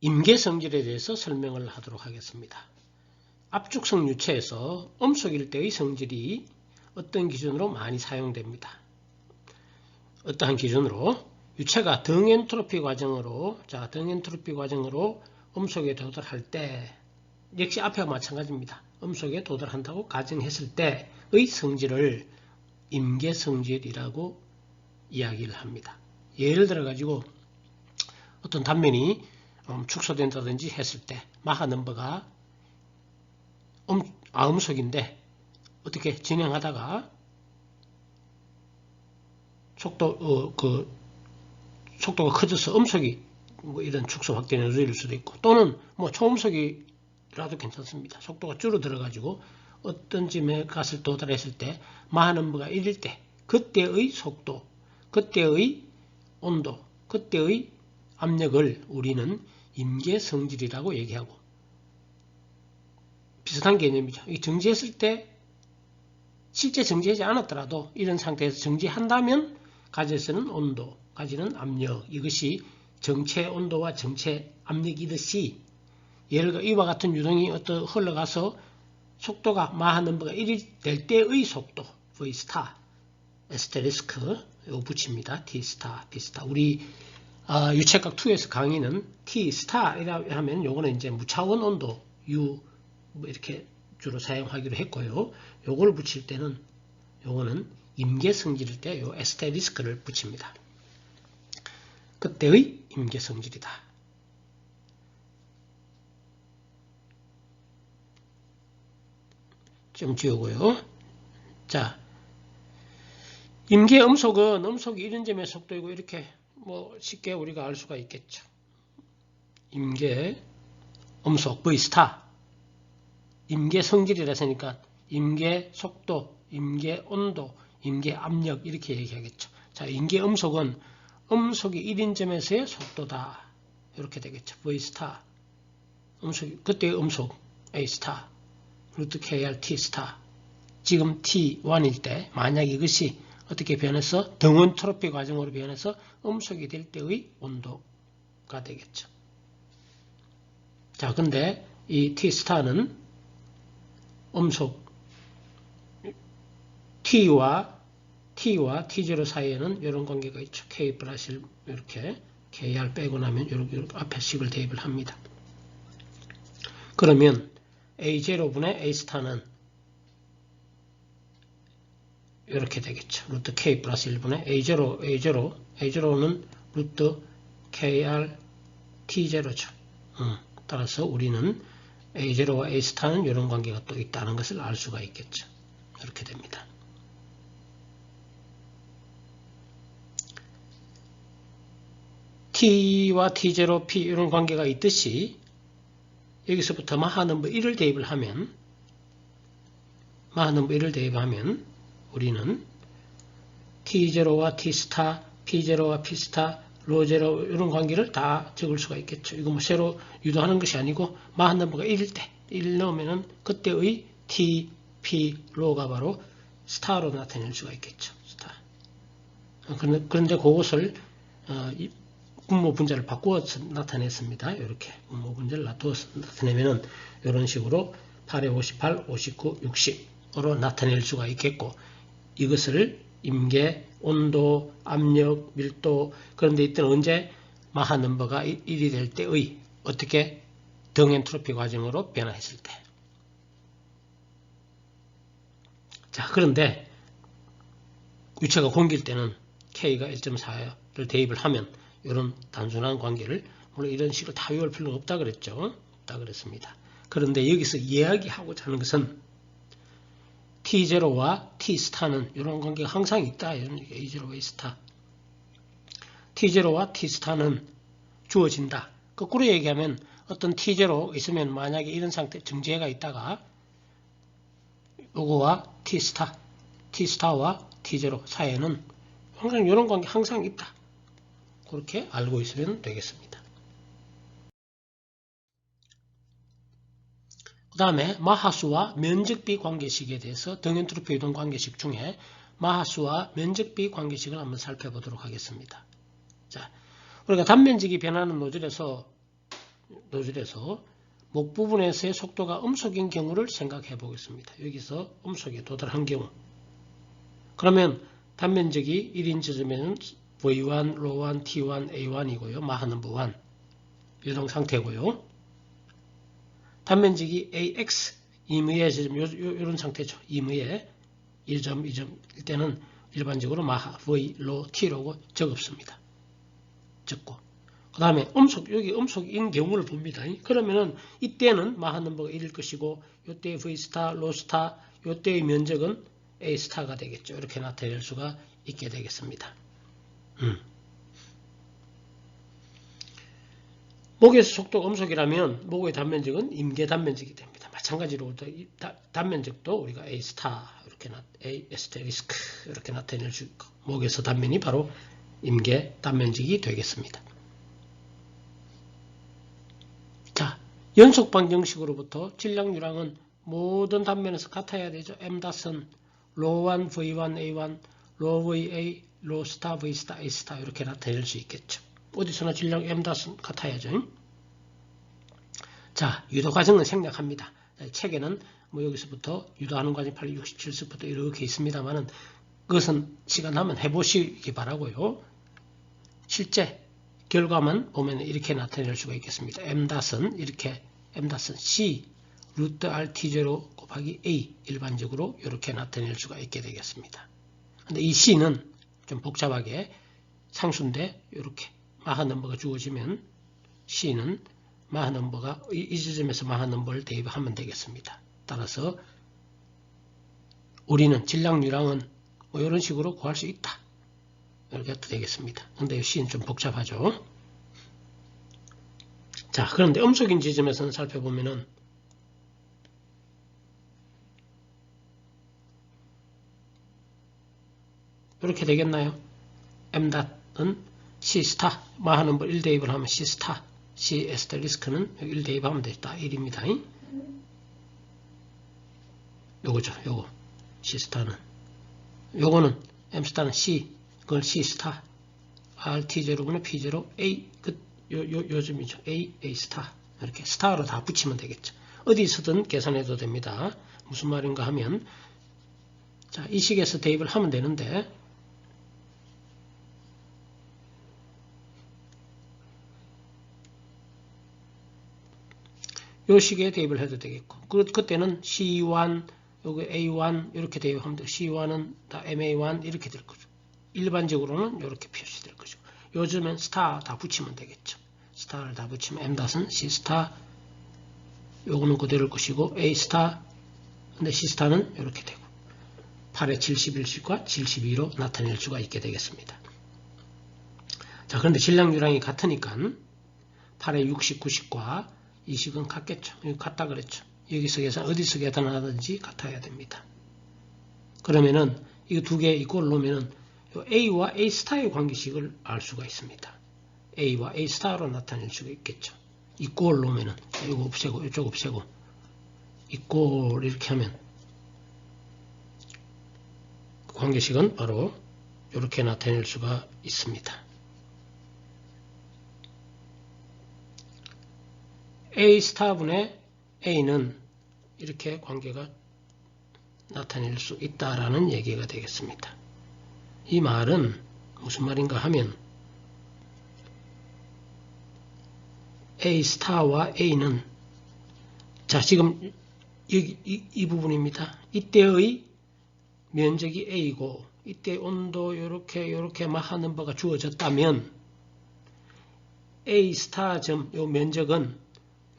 임계성질에 대해서 설명을 하도록 하겠습니다. 압축성 유체에서 음속일 때의 성질이 어떤 기준으로 많이 사용됩니다. 어떠한 기준으로 유체가 등엔트로피 과정으로 음속에 도달할 때 역시 앞에와 마찬가지입니다. 음속에 도달한다고 가정했을 때의 성질을 임계성질이라고 이야기를 합니다. 예를 들어 가지고 어떤 단면이 축소된다든지 했을 때 마하 넘버가 음속인데 어떻게 진행하다가 속도가 커져서 음속이 이런 축소 확대는 느릴 수도 있고 또는 초음속이라도 괜찮습니다. 속도가 줄어들어 가지고 어떤 쯤에 도달했을 때 마하 넘버가 1일 때 그때의 속도, 그때의 온도, 그때의 압력을 우리는 임계성질이라고 얘기하고 비슷한 개념이죠. 이 정지했을 때 실제 정지하지 않았더라도 이런 상태에서 정지한다면 가지에서는 온도, 가지는 압력 이것이 정체 온도와 정체 압력이듯이 예를 들어 이와 같은 유동이 흘러가서 속도가 마하 넘버가 1이 될 때의 속도 V 스타 에스테리스크 요 붙입니다. T 스타, B 스타. 우리 유체각 2에서 강의는 T 스타이라 하면 요거는 이제 무차원 온도 U 이렇게 주로 사용하기로 했고요. 요걸 붙일 때는 요거는 임계성질일 때 요 에스테리스크를 붙입니다. 그때의 임계성질이다. 좀 지우고요. 자, 임계음속은 음속이 이런 점의 속도이고 이렇게 쉽게 우리가 알 수가 있겠죠. 임계음속 V 스타 임계성질이라 했으니까 임계속도, 임계온도, 임계압력 이렇게 얘기하겠죠. 자, 임계음속은 음속이 1인점에서의 속도다. 이렇게 되겠죠. V 스타 그때의 음속 A 스타 루트 KR T 스타 지금 T1일 때 만약 이것이 어떻게 변해서 등원트로피 과정으로 변해서 음속이 될 때의 온도가 되겠죠. 자, 근데 이 T 스타는 음속 T와 T0 사이에는 이런 관계가 있죠. K 플러스 이렇게 KR 빼고 나면 이렇게 앞에 식을 대입을 합니다. 그러면 A0분의 A 스타는 이렇게 되겠죠. 루트 K 플러스 1분의 A0는 루트 KR T0죠. 따라서 우리는 A0와 A 스타는 이런 관계가 또 있다는 것을 알 수가 있겠죠. 이렇게 됩니다. T와 T0, P 이런 관계가 있듯이 여기서부터 마하 넘버 1을 대입을 하면 우리는 T0와 T 스타, P0와 P 스타, 로0 이런 관계를 다 적을 수가 있겠죠. 이거 새로 유도하는 것이 아니고 마하 넘버가 1일 때 1 넣으면은 그때의 T, P, 로가 바로 스타로 나타낼 수가 있겠죠. 스타. 그런데 그것을 분모 분자를 바꾸어서 나타냈습니다. 이렇게 분모 분자를 나타내면은 이런 식으로 8에 58, 59, 60으로 나타낼 수가 있겠고 이것을 임계, 온도, 압력, 밀도 그런 데 있던 언제 마하 넘버가 1이 될 때의 어떻게 등엔트로피 과정으로 변화했을 때. 자, 그런데 유체가 공기일 때는 K가 1.4를 대입을 하면 이런 단순한 관계를 물론 이런 식으로 다 외울 필요는 없다 그랬죠. 없다 그랬습니다. 그런데 여기서 이야기하고자 하는 것은 T0와 T 스타는 이런 관계가 항상 있다. A0, A 스타. T0와 T 스타는 주어진다. 거꾸로 얘기하면 어떤 T0 있으면 만약에 이런 상태 정지해가 있다가 요거와 T 스타와 T0 사이에는 항상 이런 관계 항상 있다. 그렇게 알고 있으면 되겠습니다. 그 다음에 마하수와 면적비 관계식에 대해서 등엔트로피 유동 관계식 중에 마하수와 면적비 관계식을 한번 살펴보도록 하겠습니다. 자, 우리가 단면적이 변하는 노즐에서 노즐에서 목 부분에서의 속도가 음속인 경우를 생각해 보겠습니다. 여기서 음속에 도달한 경우. 그러면 단면적이 1인 지점에는 V1, 로1, T1, A1이고요. 마하 넘버 1. 유동 상태고요. 단면적이 AX, 임의의 지점, 이런 상태죠. 임의의 1점, 2점일 때는 일반적으로 마하, V, 로, T라고 적었습니다. 적고. 그 다음에 여기 음속인 경우를 봅니다. 그러면은 이때는 마하 넘버가 1일 것이고, 이때의 V 스타, 로 스타, 이때의 면적은 A 스타가 되겠죠. 이렇게 나타낼 수가 있게 되겠습니다. 목에서 속도가 음속이라면 목의 단면적은 임계 단면적이 됩니다. 마찬가지로 단면적도 우리가 A 스타 이렇게 A 에스테리스크 이렇게 나타낼 수 있고 목에서 단면이 바로 임계 단면적이 되겠습니다. 자, 연속 방정식으로부터 질량 유랑은 모든 단면에서 같아야 되죠. M-은 로1 V1 A1 로 VA 로 스타 V 스타 A 스타 이렇게 나타낼 수 있겠죠. 어디서나 질량 M-은 같아야죠. 자, 유도 과정은 생략합니다. 책에는 뭐 여기서부터 유도하는 과정 867석부터 이렇게 있습니다만은 그것은 시간 나면 해보시기 바라고요. 실제 결과만 보면 이렇게 나타낼 수가 있겠습니다. M-은 이렇게 M-은 C 루트 RT0 곱하기 A 일반적으로 이렇게 나타낼 수가 있게 되겠습니다. 근데 이 C는 좀 복잡하게 상수인데 이렇게 마하 넘버가 주어지면 C는 마하 넘버가 이 지점에서 마하 넘버를 대입하면 되겠습니다. 따라서 우리는 질량 유랑은 뭐 이런 식으로 구할 수 있다. 이렇게 해도 되겠습니다. 근데 이 C는 좀 복잡하죠. 자, 그런데 음속인 지점에서는 살펴보면은 이렇게 되겠나요? M-은 C 스타, 마하 넘버 1 대입을 하면 C 스타, C 에스테리스크는 1 대입하면 됐다. 1입니다. 요거죠. 요거. C 스타는. 요거는 M 스타는 C, 그걸 C 스타, RT0분의 P0, A, 요즘이죠. A 스타. 이렇게 스타로 다 붙이면 되겠죠. 어디서든 계산해도 됩니다. 무슨 말인가 하면, 자, 이 식에서 대입을 하면 되는데, 요 식에 대입을 해도 되겠고, 그때는 C1, 여기 A1 이렇게 대입하면 돼요. C1은 다 MA1 이렇게 될 거죠. 일반적으로는 이렇게 표시될 거죠. 요즘엔 스타 다 붙이면 되겠죠. 스타를 다 붙이면 M-은 C 스타, 요거는 그대로일 것이고 A 스타, 근데 C 스타는 이렇게 되고 8의 71식과 72로 나타낼 수가 있게 되겠습니다. 자, 그런데 질량 유랑이 같으니까 8의 60, 90과 이 식은 같겠죠. 같다 그랬죠. 여기서 계산, 어디서 계산하든지 같아야 됩니다. 그러면은, 이거 두 개 이꼴 놓으면은, A와 A 스타의 관계식을 알 수가 있습니다. A와 A 스타로 나타낼 수가 있겠죠. 이꼴 놓으면은, 이거 없애고, 이쪽 없애고, 이꼴 이렇게 하면, 그 관계식은 바로 이렇게 나타낼 수가 있습니다. A 스타분의 A는 이렇게 관계가 나타낼 수 있다라는 얘기가 되겠습니다. 이 말은 무슨 말인가 하면 A 스타와 A는 자 지금 여기 이 부분입니다. 이때의 면적이 A고 이때 온도 이렇게 마하 넘버가 주어졌다면 A 스타 점 요 면적은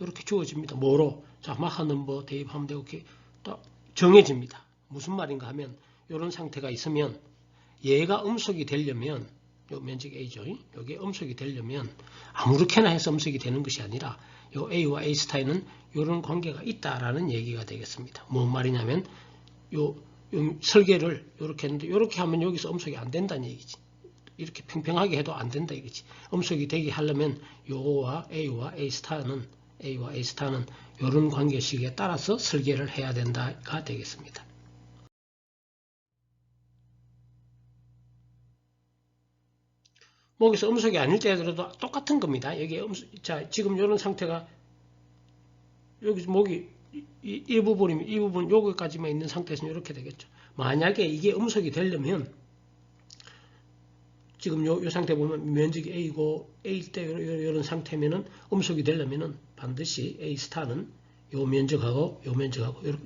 이렇게 주어집니다. 뭐로? 자, 마하 넘버 대입하면 되고, 이렇게 딱 정해집니다. 무슨 말인가 하면, 이런 상태가 있으면, 얘가 음속이 되려면, 요 면적 A죠. 여기 음속이 되려면, 아무렇게나 해서 음속이 되는 것이 아니라, 요 A와 A 스타에는 이런 관계가 있다라는 얘기가 되겠습니다. 뭔 말이냐면, 요 설계를 이렇게 했는데, 이렇게 하면 여기서 음속이 안 된다는 얘기지. 이렇게 평평하게 해도 안 된다 이거지. 음속이 되게 하려면, 요와 A와 A 스타는 A와 A 스타는 이런 관계식에 따라서 설계를 해야 된다가 되겠습니다. 목에서 음속이 아닐 때라도 똑같은 겁니다. 여기 자, 지금 이런 상태가 여기서 목이 이 부분 여기까지만 있는 상태에서는 이렇게 되겠죠. 만약에 이게 음속이 되려면 지금 요 상태 보면 면적이 A고 A일 때 이런 상태면은 음속이 되려면은 반드시 A 스타는 요 면적하고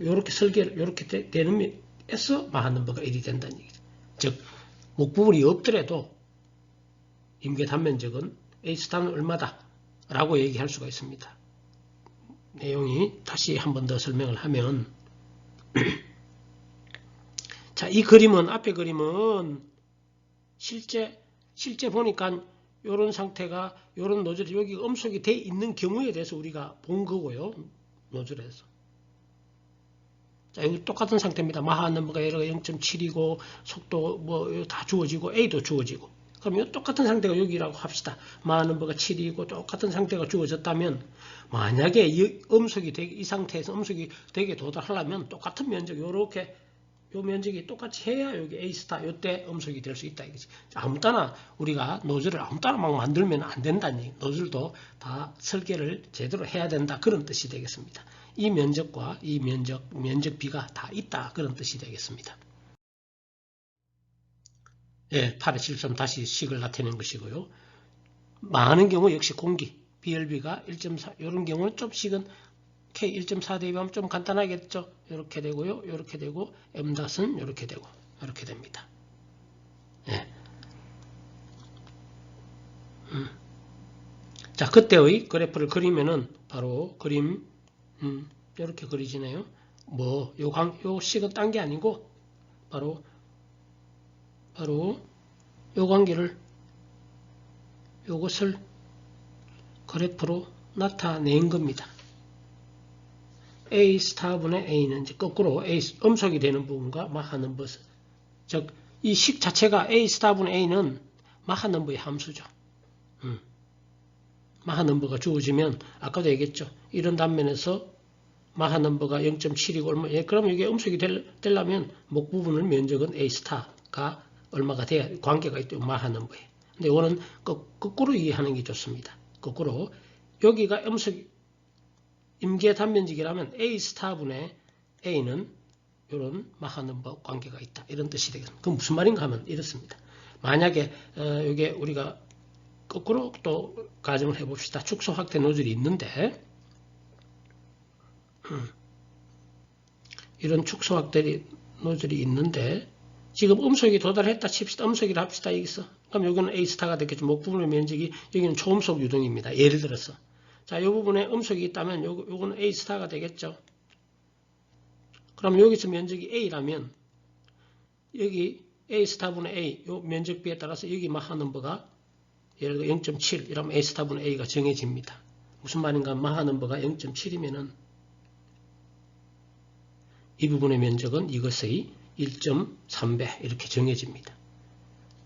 요렇게 설계를 요렇게 되는 에서 마하 넘버가 1이 된다는 얘기죠. 즉 목 부분이 없더라도 임계 단면적은 A 스타는 얼마다 라고 얘기할 수가 있습니다. 내용이 다시 한 번 더 설명을 하면 자, 이 그림은 앞에 그림은 실제 보니까 이런 상태가 이런 노즐이 여기 음속이 돼 있는 경우에 대해서 우리가 본 거고요. 노즐에서. 자, 여기 똑같은 상태입니다. 마하 넘버가 얘가 0.7이고 속도 뭐 다 주어지고 A도 주어지고. 그럼 이 똑같은 상태가 여기라고 합시다. 마하 넘버가 7이고 똑같은 상태가 주어졌다면 만약에 이 음속이 되게 이 상태에서 음속이 되게 도달하려면 똑같은 면적 요렇게 요 면적이 똑같이 해야 여기 A 스타 요때 음속이 될 수 있다 이거지. 아무 따나 우리가 노즐을 아무 따나 막 만들면 안 된다는 얘기. 노즐도 다 설계를 제대로 해야 된다 그런 뜻이 되겠습니다. 이 면적과 이 면적비가 다 있다 그런 뜻이 되겠습니다. 예, 8의 실점 다시 식을 나타내는 것이고요. 많은 경우 역시 공기 BLB가 1.4 이런 경우는 좀 식은 K 1.4 대비하면 좀 간단하겠죠. 이렇게 되고요. 이렇게 되고 M.은 이렇게 되고 이렇게 됩니다. 예. 자, 그때의 그래프를 그리면은 바로 그림 이렇게 그리지네요. 뭐 요 식은 딴 게 아니고 바로 요 관계를 요것을 그래프로 나타낸 겁니다. A 스타분의 A는 이제 거꾸로 A 음속이 되는 부분과 마하 넘버, 즉 이 식 자체가 A 스타분의 A는 마하 넘버의 함수죠. 마하 넘버가 주어지면 아까도 얘기했죠. 이런 단면에서 마하 넘버가 0.7이고 얼마, 예, 그럼 이게 음속이 되려면 목 부분을 면적은 A 스타가 얼마가 돼야 관계가 있죠. 마하 넘버에. 근데 이거는 거꾸로 이해하는 게 좋습니다. 거꾸로 여기가 음속 임계 단면적이라면 A 스타분의 A는 이런 마하 넘버 관계가 있다. 이런 뜻이 되겠습니다. 그럼 무슨 말인가 하면 이렇습니다. 만약에 이게 우리가 거꾸로 또 가정을 해봅시다. 축소 확대 노즐이 있는데 이런 축소 확대 노즐이 있는데 지금 음속이 도달했다 칩시다. 음속이라 합시다. 여기서. 그럼 여기는 A 스타가 되겠죠. 목 부분의 면적이 여기는 초음속 유동입니다. 예를 들어서. 자, 이 부분에 음속이 있다면 요거는 A 스타가 되겠죠. 그럼 여기서 면적이 A라면 여기 A 스타분의 A 요 면적비에 따라서 여기 마하 넘버가 예를 들어 0.7 이러면 A 스타분의 A가 정해집니다. 무슨 말인가? 마하 넘버가 0.7이면은 이 부분의 면적은 이것의 1.3배 이렇게 정해집니다.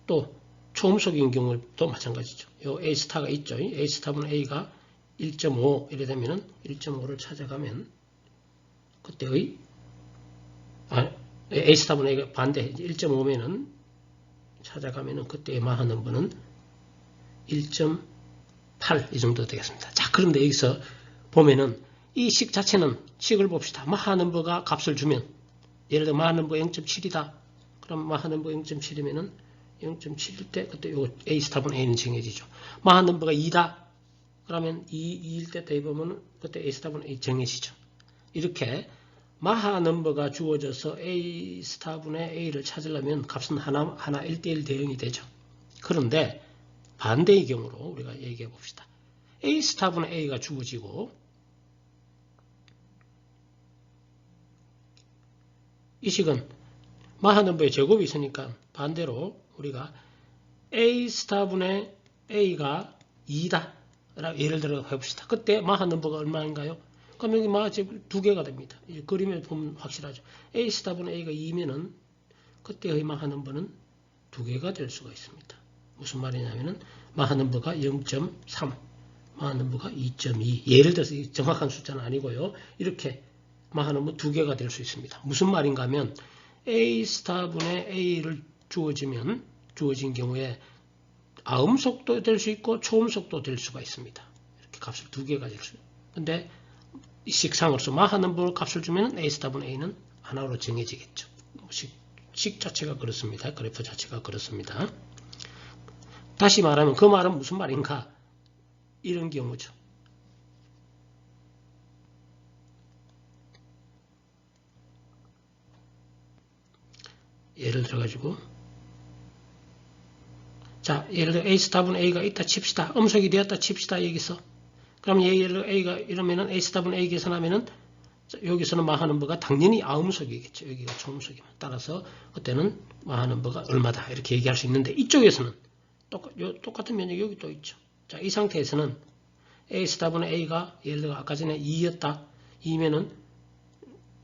또 초음속인 경우도 마찬가지죠. 요 A 스타가 있죠. A 스타분의 A가 1.5 이래 되면은 1.5를 찾아가면 그때의 A 스타분의 A가 반대 1.5면은 찾아가면은 그때의 마하 넘버는 1.8 이 정도 되겠습니다. 자, 그런데 여기서 보면은 이 식 자체는 식을 봅시다. 마하 넘버가 값을 주면 예를 들어 마하 넘버 0.7이다. 그럼 마하 넘버 0.7이면은 0.7일 때 그때 요 A 스타분 A는 정해지죠. 마하 넘버가 2다. 그러면 2일 때 대보면 그때 A 스타분 A 정해지죠. 이렇게 마하 넘버가 주어져서 A 스타분의 A를 찾으려면 값은 하나 1대1 대응이 되죠. 그런데 반대의 경우로 우리가 얘기해 봅시다. A 스타분의 A가 주어지고 이 식은 마하 넘버의 제곱이 있으니까 반대로 우리가 A 스타분의 A가 2다. 예를 들어 해봅시다. 그때 마하 넘버가 얼마인가요? 그럼 여기 마하 제곱 2개가 됩니다. 그림에 보면 확실하죠. A 스타분의 A가 2면은 그때의 마하 넘버는 2개가 될 수가 있습니다. 무슨 말이냐면은 마하 넘버가 0.3, 마하 넘버가 2.2. 예를 들어서 정확한 숫자는 아니고요. 이렇게 마하 넘버 2개가 될 수 있습니다. 무슨 말인가 하면 A 스타분의 A를 주어진 경우에 아음속도 될 수 있고 초음속도 될 수가 있습니다. 이렇게 값을 두 개 가질 수. 근데 식상으로서 마하 넘버 값을 주면 A 스탑은 A는 하나로 정해지겠죠. 식 자체가 그렇습니다. 그래프 자체가 그렇습니다. 다시 말하면 그 말은 무슨 말인가? 이런 경우죠. 예를 들어가지고 자, 예를 들어 A 스탑은 A가 있다 칩시다. 음속이 되었다 칩시다. 여기서. 그럼 예를 들어 A가 이러면은 A 스탑은 A 계산하면은 여기서는 마하 넘버가 당연히 아음속이겠죠. 여기가 초음속이면. 따라서 그때는 마하 넘버가 얼마다 이렇게 얘기할 수 있는데 이쪽에서는 똑같은 면적이 여기 또 있죠. 자, 이 상태에서는 A 스탑은 A가 예를 들어 아까 전에 2였다. 2면은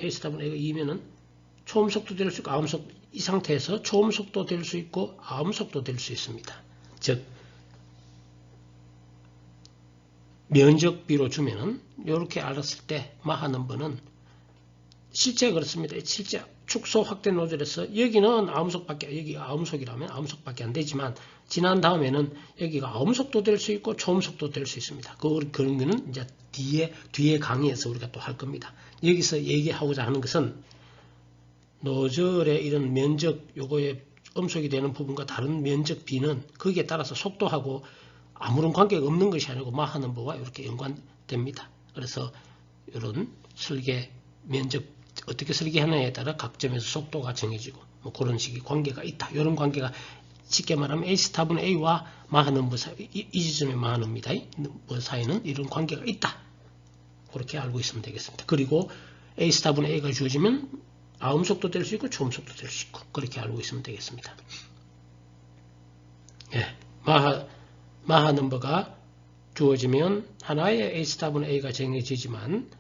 A 스탑은 A가 2면은 초음속도 될 수 있고 아음속 이 상태에서 초음속도 될 수 있고 아음속도 될 수 있습니다. 즉 면적비로 주면은 이렇게 알았을 때 마하 넘버는 실제 그렇습니다. 실제 축소 확대 노즐에서 여기는 아음속밖에 여기가 아음속이라면 아음속밖에 안 되지만 지난 다음에는 여기가 아음속도 될 수 있고 초음속도 될 수 있습니다. 그런 거는 이제 뒤에 강의에서 우리가 또 할 겁니다. 여기서 얘기하고자 하는 것은 노즐의 이런 면적 요거에 음속이 되는 부분과 다른 면적 비는 거기에 따라서 속도하고 아무런 관계가 없는 것이 아니고 마하 넘버와 이렇게 연관됩니다. 그래서 이런 설계 면적 어떻게 설계하느냐에 따라 각 점에서 속도가 정해지고 뭐 그런 식의 관계가 있다. 이런 관계가 쉽게 말하면 A 스탑은 A와 마하 넘버 사이 이 지점의 마하 넘버 사이는 이런 관계가 있다. 그렇게 알고 있으면 되겠습니다. 그리고 A 스탑은 A가 주어지면 아음속도 될 수 있고 초음속도 될 수 있고 그렇게 알고 있으면 되겠습니다. 예, 마하 넘버가 주어지면 하나의 A 스탑은 A가 정해지지만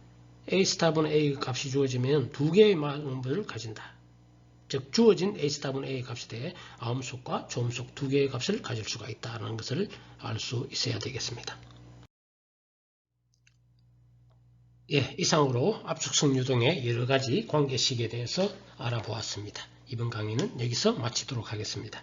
A 스탑은 A 값이 주어지면 두 개의 마하 넘버를 가진다. 즉 주어진 A 스탑은 A 값에 대해 아음속과 초음속 두 개의 값을 가질 수가 있다는 것을 알 수 있어야 되겠습니다. 예, 이상으로 압축성 유동의 여러 가지 관계식에 대해서 알아보았습니다. 이번 강의는 여기서 마치도록 하겠습니다.